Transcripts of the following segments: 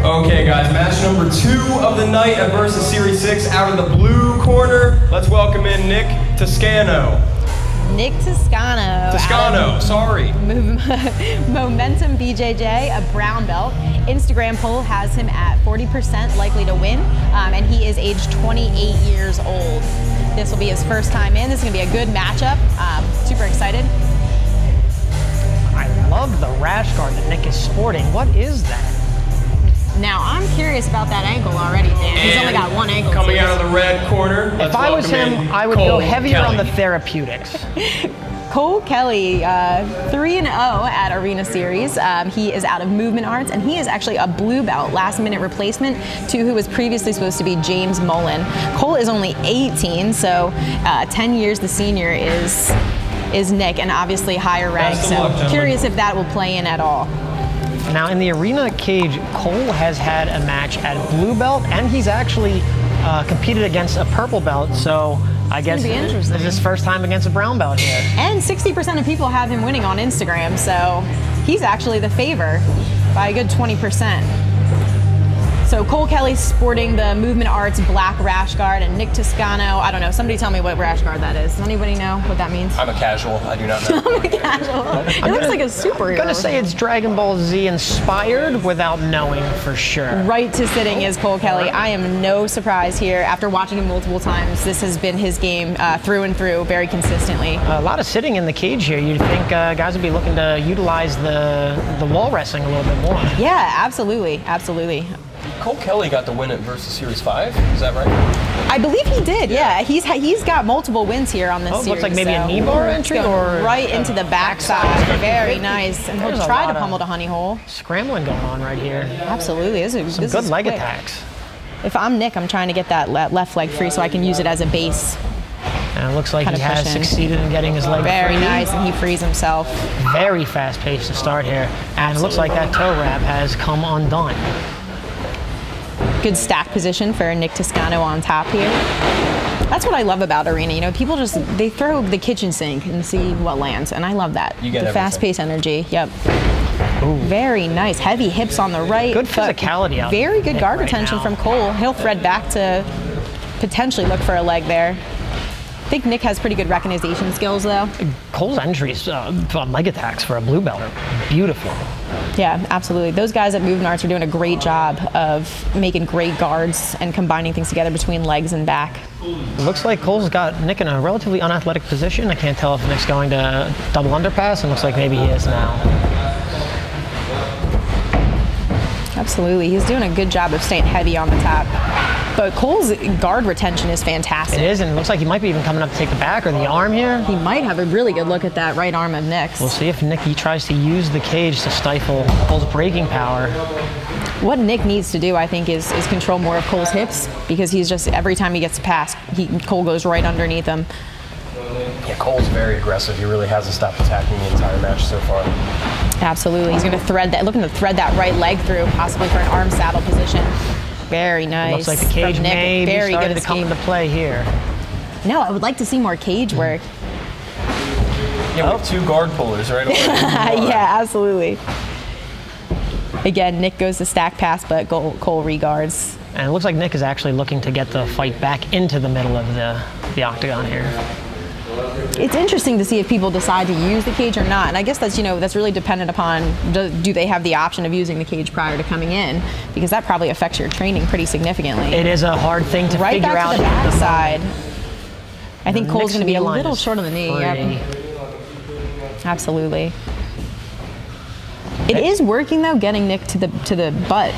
Okay guys, match number 2 of the night at Versus Series 6 out of the blue corner. Let's welcome in Nick Toscano. Nick Toscano. Toscano, sorry. Momentum BJJ, a brown belt. Instagram poll has him at 40% likely to win, and he is age 28 years old. This will be his first time in. This is going to be a good matchup. Super excited. I love the rash guard that Nick is sporting. What is that? Now, I'm curious about that ankle already, Dan. He's only got one ankle. Coming out of the red corner. If I was him, I would go heavier on the therapeutics. Cole Kelly, 3-0 at Arena Series. He is out of movement arts, and he is actually a blue belt, last-minute replacement to who was previously supposed to be James Mullen. Cole is only 18, so 10 years the senior is Nick, and obviously higher rank. So curious if that will play in at all. Now in the arena cage, Cole has had a match at blue belt, and he's actually competed against a purple belt, so I guess this is his first time against a brown belt here. And 60% of people have him winning on Instagram, so he's actually the favor by a good 20%. So Cole Kelly's sporting the movement arts black rash guard, and Nick Toscano, I don't know, somebody tell me what rash guard that is. Does anybody know what that means? I'm a casual, I do not know. I'm a casual. It looks like a superhero. I'm gonna say it's Dragon Ball Z inspired without knowing for sure. Right to sitting is Cole Kelly. I am no surprise here. After watching him multiple times, this has been his game through and through, very consistently. A lot of sitting in the cage here. You'd think guys would be looking to utilize the wall wrestling a little bit more. Yeah, absolutely, absolutely. Cole Kelly got the win at Versus Series 5, is that right? I believe he did, yeah. He's got multiple wins here on this series. Looks like maybe a knee bar entry or right into the backside. Very nice. And he'll try to pummel the honey hole. Scrambling going on right here. Absolutely. This is good leg quick. attacks. If I'm Nick, I'm trying to get that left leg free so I can use it as a base. And it looks like he has succeeded in getting his leg very free. Nice, and he frees himself. Very fast pace to start here. And it looks like that toe wrap has come undone. Good stack position for Nick Toscano on top here. That's what I love about Arena. You know, people they throw the kitchen sink and see what lands, and I love that. You get the fast-paced energy. Yep. Ooh. Very nice. Heavy hips on the right. Good physicality out. Very good guard retention from Cole. He'll thread back to potentially look for a leg there. I think Nick has pretty good recognition skills, though. Cole's entries on leg attacks for a blue belt are beautiful. Yeah, absolutely. Those guys at Movement Arts are doing a great job of making great guards and combining things together between legs and back. It looks like Cole's got Nick in a relatively unathletic position. I can't tell if Nick's going to double underpass, and looks like maybe he is now. Absolutely. He's doing a good job of staying heavy on the top. But Cole's guard retention is fantastic. It is, and it looks like he might be even coming up to take the back or the arm here. He might have a really good look at that right arm of Nick's. We'll see if Nick tries to use the cage to stifle Cole's breaking power. What Nick needs to do, I think, is control more of Cole's hips, because he's just, every time he gets past, Cole goes right underneath him. Yeah, Cole's very aggressive. He really hasn't stopped attacking the entire match so far. Absolutely. He's going to thread that, looking to thread that right leg through, possibly for an arm saddle position. Very nice. Looks like the cage may be starting to come into play here. No, I would like to see more cage work. Yeah, we have 2 guard pullers, right? Yeah, absolutely. Again, Nick goes to stack pass, but Cole reguards. And it looks like Nick is actually looking to get the fight back into the middle of the octagon here. It's interesting to see if people decide to use the cage or not, and I guess that's, you know, that's really dependent upon do they have the option of using the cage prior to coming in, because that probably affects your training pretty significantly. It is a hard thing to figure out. Right back to the backside. I think Cole's going to be a little short on the knee. Yep. Absolutely. It is working though, getting Nick to the butt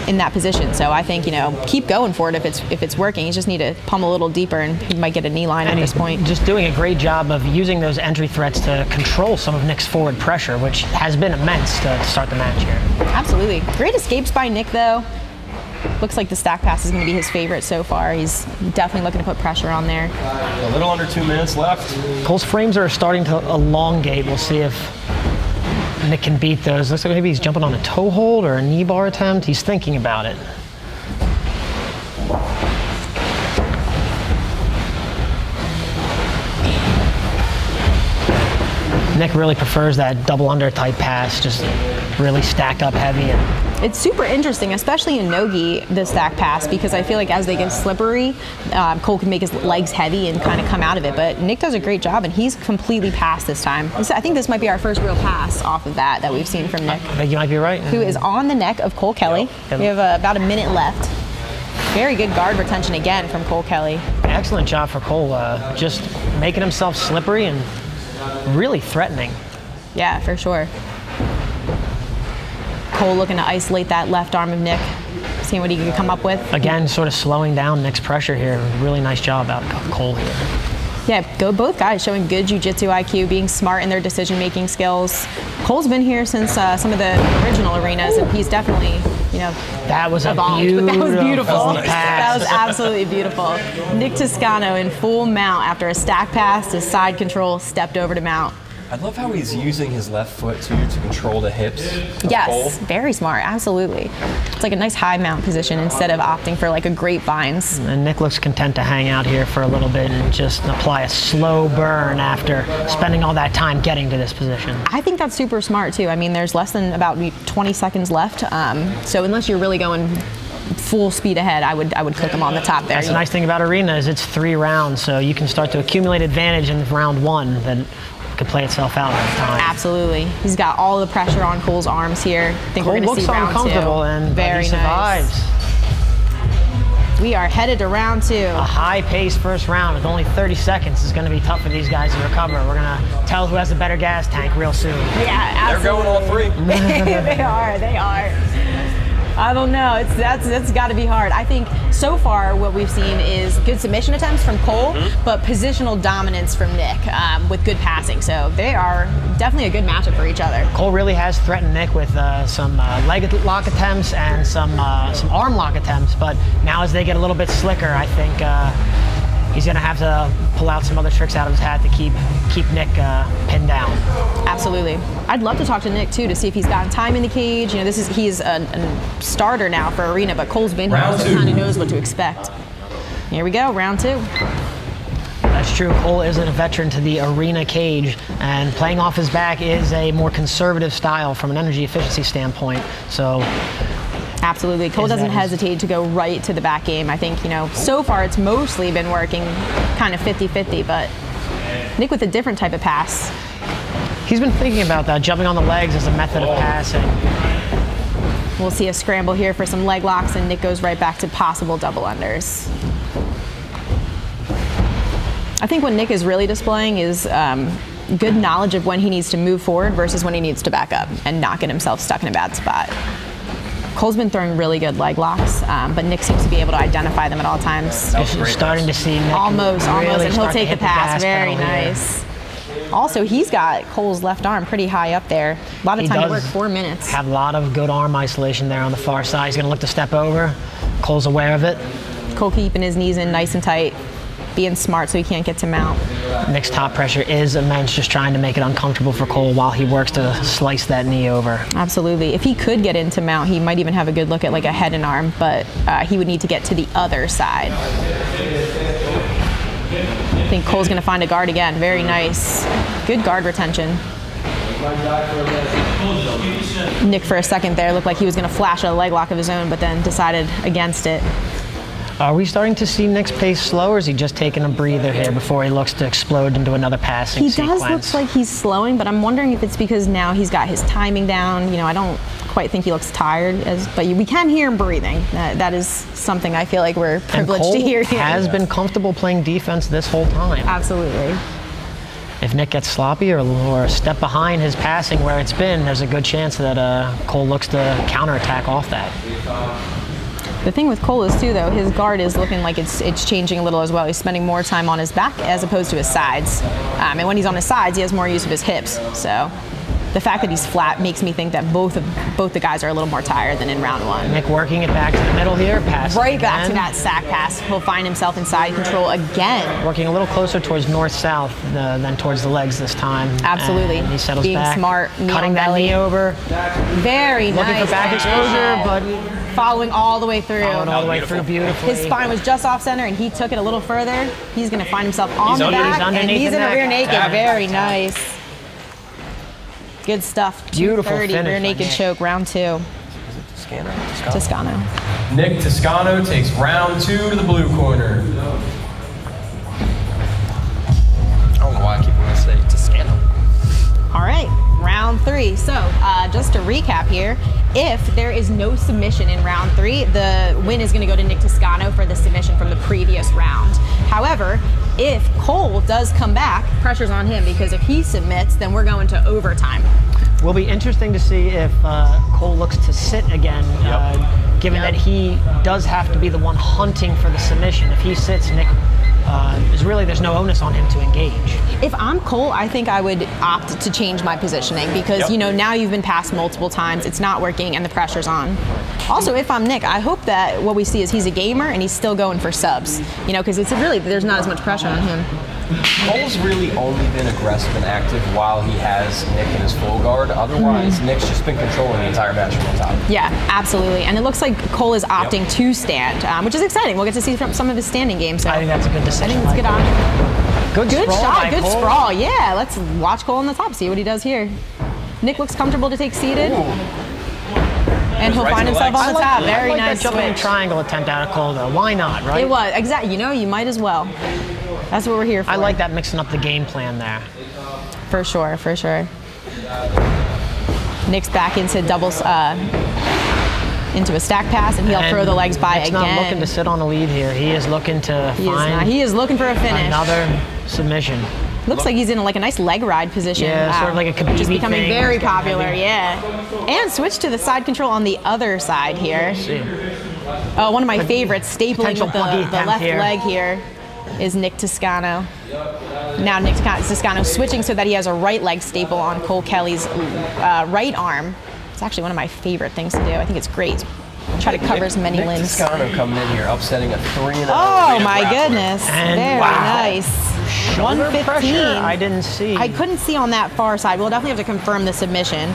in that position. So I think, you know, keep going for it if it's working. You just need to pummel a little deeper, and he might get a knee line at this point. Just doing a great job of using those entry threats to control some of Nick's forward pressure, which has been immense to start the match here. Absolutely. Great escapes by Nick though. Looks like the stack pass is going to be his favorite so far. He's definitely looking to put pressure on there. A little under 2 minutes left. Cole's frames are starting to elongate. We'll see if Nick can beat those. Looks like maybe he's jumping on a toe hold or a knee bar attempt. He's thinking about it. Nick really prefers that double under type pass, just really stacked up heavy. And It's super interesting, especially in no-gi, the stack pass, because I feel like as they get slippery, Cole can make his legs heavy and kind of come out of it. But Nick does a great job, and he's completely passed this time. I think this might be our first real pass off of that we've seen from Nick. I think you might be right. Who is on the neck of Cole Kelly. We have about a minute left. Very good guard retention again from Cole Kelly. Excellent job for Cole, just making himself slippery and really threatening. Yeah, for sure. Cole looking to isolate that left arm of Nick, seeing what he can come up with. Again, sort of slowing down Nick's pressure here. Really nice job out of Cole here. Yeah, both guys showing good jiu-jitsu IQ, being smart in their decision-making skills. Cole's been here since some of the original arenas, and he's definitely, you know, that was evolved. Beautiful. That was beautiful. Pass. That was absolutely beautiful. Nick Toscano in full mount after a stack pass to side control, stepped over to mount. I love how he's using his left foot to control the hips of Yes, Cole. very smart, absolutely. It's like a nice high mount position instead of opting for like a grapevines. And Nick looks content to hang out here for a little bit and just apply a slow burn after spending all that time getting to this position. I think that's super smart too. I mean, there's less than about 20 seconds left, so unless you're really going full speed ahead, I would cook him on the top there. That's the nice thing about arena is it's 3 rounds, so you can start to accumulate advantage in round 1 that could play itself out over time. Absolutely. He's got all the pressure on Cole's arms here. I think Cole we're going to see round 2. uncomfortable and very he survives. Nice. We are headed to round 2. A high-paced first round with only 30 seconds is going to be tough for these guys to recover. We're going to tell who has the better gas tank real soon. Yeah, absolutely. They're going all 3. They are. I don't know. That's got to be hard. I think so far what we've seen is good submission attempts from Cole, but positional dominance from Nick with good passing. So they are definitely a good matchup for each other. Cole really has threatened Nick with some leg lock attempts and some arm lock attempts, but now as they get a little bit slicker, I think he's going to have to pull out some other tricks out of his hat to keep Nick pinned down. Absolutely. I'd love to talk to Nick too to see if he's gotten time in the cage. You know, he's a starter now for arena, but Cole's been here, so he kind of knows what to expect. Here we go, round 2. That's true. Cole isn't a veteran to the arena cage, and playing off his back is a more conservative style from an energy efficiency standpoint. So. Absolutely. Cole doesn't hesitate to go right to the back game. I think, you know, so far it's mostly been working kind of 50-50, but Nick with a different type of pass. He's been thinking about that, jumping on the legs as a method of passing. We'll see a scramble here for some leg locks, and Nick goes right back to possible double unders. I think what Nick is really displaying is good knowledge of when he needs to move forward versus when he needs to back up and not get himself stuck in a bad spot. Cole's been throwing really good leg locks, but Nick seems to be able to identify them at all times. You're starting to see Nick almost, really and he'll take the pass. Very nice. Also, he's got Cole's left arm pretty high up there. A lot of time to work, 4 minutes. Have a lot of good arm isolation there on the far side. He's going to look to step over. Cole's aware of it. Cole keeping his knees in nice and tight, being smart so he can't get to mount. Nick's top pressure is immense, just trying to make it uncomfortable for Cole while he works to slice that knee over. Absolutely. If he could get into mount, he might even have a good look at like a head and arm, but he would need to get to the other side. I think Cole's going to find a guard again. Very nice. Good guard retention. Nick for a second there looked like he was going to flash a leg lock of his own, but then decided against it. Are we starting to see Nick's pace slow, or is he just taking a breather here before he looks to explode into another passing sequence? He does look like he's slowing, but I'm wondering if it's because now he's got his timing down. You know, I don't quite think he looks tired, but we can hear him breathing. That is something I feel like we're privileged to hear. Cole has been comfortable playing defense this whole time. Absolutely. If Nick gets sloppy or a step behind his passing where it's been, there's a good chance that Cole looks to counterattack off that. The thing with Cole is too, though, his guard is looking like it's changing a little as well. He's spending more time on his back as opposed to his sides. And when he's on his sides, he has more use of his hips. So the fact that he's flat makes me think that both the guys are a little more tired than in round 1. Nick working it back to the middle here, pass right back to that sack pass. He'll find himself in side control again. Working a little closer towards north-south than towards the legs this time. Absolutely. And he settles being back, smart, cutting that knee over. Very nice. Looking for back exposure, but following all the way through. Following all the way through beautifully. His spine was just off center, and he took it a little further. He's going to find himself on the back, and he's in the rear naked. Very nice. Good stuff. Beautiful 230 finish. rear naked choke, round 2. Toscano. Nick Toscano takes round 2 to the blue corner. I don't know why I keep wanting to say Toscano. All right, round 3. So just to recap here, if there is no submission in round 3, the win is going to go to Nick Toscano for the submission from the previous round. However, if Cole does come back, pressure's on him, because if he submits, then we're going to overtime. Will be interesting to see if Cole looks to sit again, given that he does have to be the one hunting for the submission. If he sits, Nick there's no onus on him to engage. If I'm Cole, I think I would opt to change my positioning, because you know, now you've been passed multiple times, it's not working, and the pressure's on. Also, if I'm Nick, I hope that what we see is he's a gamer and he's still going for subs, you know, because it's really, there's not as much pressure on him. Cole's really only been aggressive and active while he has Nick in his full guard. Otherwise, Nick's just been controlling the entire match from the top. Yeah, absolutely. And it looks like Cole is opting to stand, which is exciting. We'll get to see some of his standing games. So I think that's a good decision. I think it's a good option. Good sprawl shot, by good Cole. sprawl. Yeah, let's watch Cole on the top, see what he does here. Nick looks comfortable to take seated. And he'll find himself on the top. Very nice that jumping switch. triangle attempt out of Cole, though. Why not, right? It was, exactly. You know, you might as well. That's what we're here for. I like that, mixing up the game plan there. For sure, for sure. Nick's back into doubles, into a stack pass, and he'll throw the legs by Nick's again. not looking to sit on a lead here. He is looking to He is looking for a finish. Another submission. Looks like he's in like a nice leg ride position. Yeah, sort of like a Khabib Just becoming thing. very popular, yeah. And switch to the side control on the other side here. Oh, one of my favorites, stapling with the left leg here, is Nick Toscano. Now Nick Toscano switching so that he has a right leg staple on Cole Kelly's right arm. It's actually one of my favorite things to do. I think it's great. Try to cover as many Nick limbs. Toscano coming in here, upsetting a 3-0. Oh my goodness, and very nice. Shoulder 115. pressure, I didn't see. I couldn't see on that far side. We'll definitely have to confirm the submission.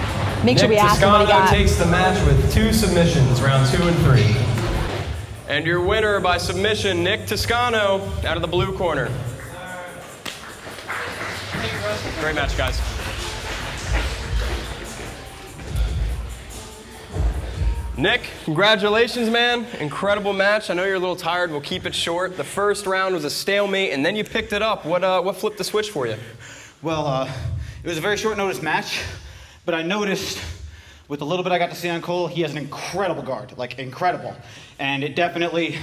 Make sure we ask him what he got. Nick Toscano takes the match with 2 submissions, round 2 and 3. And your winner by submission, Nick Toscano, out of the blue corner. Great match, guys. Nick, congratulations, man. Incredible match. I know you're a little tired. We'll keep it short. The first round was a stalemate, and then you picked it up. What flipped the switch for you? Well, it was a very short notice match, but I noticed with the little bit I got to see on Cole, he has an incredible guard, like incredible. And it definitely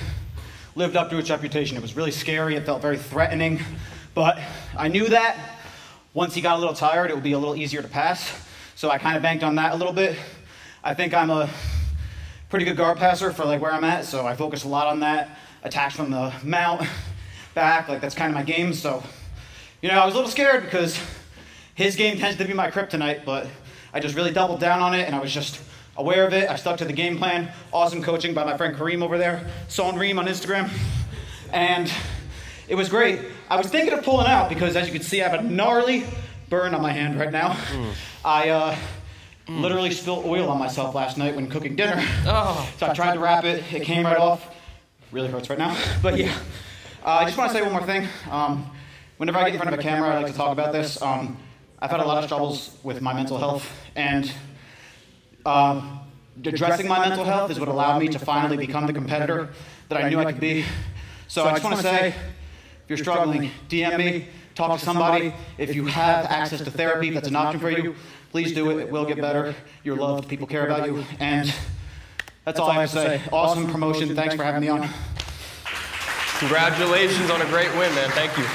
lived up to its reputation. It was really scary. It felt very threatening, but I knew that once he got a little tired, it would be a little easier to pass. So I kind of banked on that a little bit. I think I'm a pretty good guard passer for like where I'm at, so I focus a lot on that. Attach from the mount back, like that's kind of my game. So, you know, I was a little scared because his game tends to be my kryptonite, but I just really doubled down on it, and I was just aware of it. I stuck to the game plan. Awesome coaching by my friend Kareem over there, Son Reem on Instagram, and it was great. I was thinking of pulling out because, as you can see, I have a gnarly burn on my hand right now. I literally spilled oil on myself last night when cooking dinner. So I tried to wrap it. It came right off. Really hurts right now. But yeah, I just want to say one more thing. Whenever I get in front of a camera, I like to talk about this. I've had a lot of struggles with my mental health, and addressing my mental health is what allowed me to finally become the competitor that I knew I could be. So I just want to say, if you're struggling, DM me, talk to somebody. If you have access to therapy, that's an option for you, please do it. It will get better. You're loved. People care about you. And that's all I have to say. Awesome promotion. Thanks for having me on. Congratulations on a great win, man. Thank you.